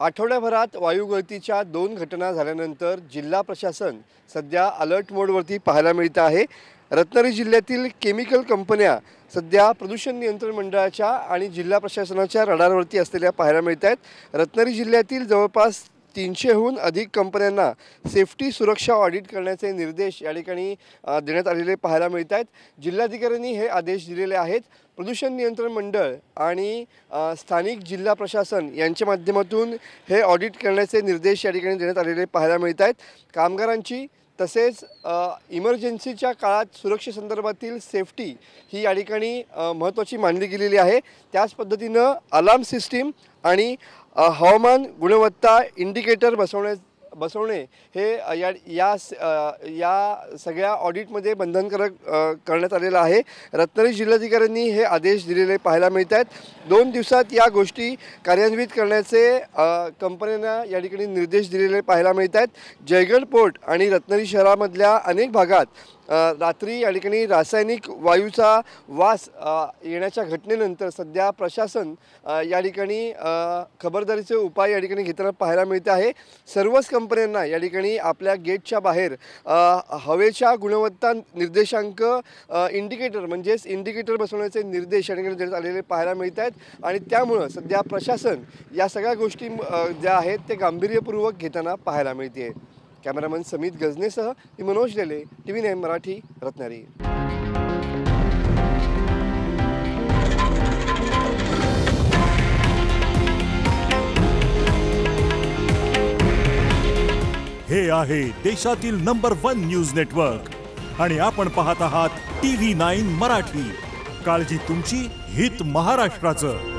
आठवड्याभरात वायुगळतीच्या 2 घटना झाल्यानंतर जिल्हा प्रशासन सध्या अलर्ट मोडवरती पाहायला मिळत आहे। रत्नागिरी जिल्ह्यातील केमिकल कंपन्या सध्या प्रदूषण नियंत्रण मंडळाच्या आणि जिल्हा प्रशासनाच्या रडारवरती असलेल्या पाहायला मिळत आहेत। रत्नागिरी जिल्ह्यातील जवळपास 300हून अधिक कंपन्यांना सेफ्टी सुरक्षा ऑडिट करण्याचे निर्देश या ठिकाणी देण्यात आलेले पाहायला मिळत आहेत। जिल्हाधिकाऱ्यांनी हे आदेश दिलेले आहेत। प्रदूषण नियंत्रण मंडळ आणि स्थानिक जिल्हा प्रशासन यांच्या माध्यमातून हे ऑडिट करण्याचे निर्देश या ठिकाणी देण्यात आलेले पाहायला मिळत आहेत। कामगारांची तसेच इमर्जन्सीच्या काळात सुरक्षेसंदर्भातील सेफ्टी ही या ठिकाणी महत्त्वाची मानली गेलेली आहे। त्याच पद्धतीनं अलार्म सिस्टीम आणि हवामान गुणवत्ता इंडिकेटर बसवणे हे या सगळ्या ऑडिटमध्ये बंधनकारक करण्यात आलेलं आहे। रत्नागिरी जिल्हाधिकाऱ्यांनी हे आदेश दिलेले पाहायला मिळत आहेत। 2 दिवसात या गोष्टी कार्यान्वित करण्याचे कंपन्यांना या ठिकाणी निर्देश दिलेले पाहायला मिळत आहेत। जयगड पोर्ट आणि रत्नागिरी शहरामधल्या अनेक भागात रात्री या ठिकाणी रासायनिक वायूचा वास येण्याच्या घटनेनंतर सध्या प्रशासन या ठिकाणी खबरदारीचे उपाय या ठिकाणी घेताना पाहायला मिळत आहे। सर्वच कंपन्यांना या ठिकाणी आपल्या गेटच्या बाहेर हवेच्या गुणवत्ता निर्देशांक इंडिकेटर म्हणजेच इंडिकेटर बसवण्याचे निर्देश या ठिकाणी देण्यात आलेले पाहायला मिळत आहेत आणि त्यामुळे सध्या प्रशासन या सगळ्या गोष्टी ज्या आहेत ते गांभीर्यपूर्वक घेताना पाहायला मिळते। कॅमेरामन समित गजनेसह मी मनोज लेले, TV9 मराठी, रत्नागिरी। हे आहे देशातील नंबर 1 न्यूज नेटवर्क आणि आपण पाहत आहात TV9 मराठी। काळजी तुमची, हित महाराष्ट्राचं।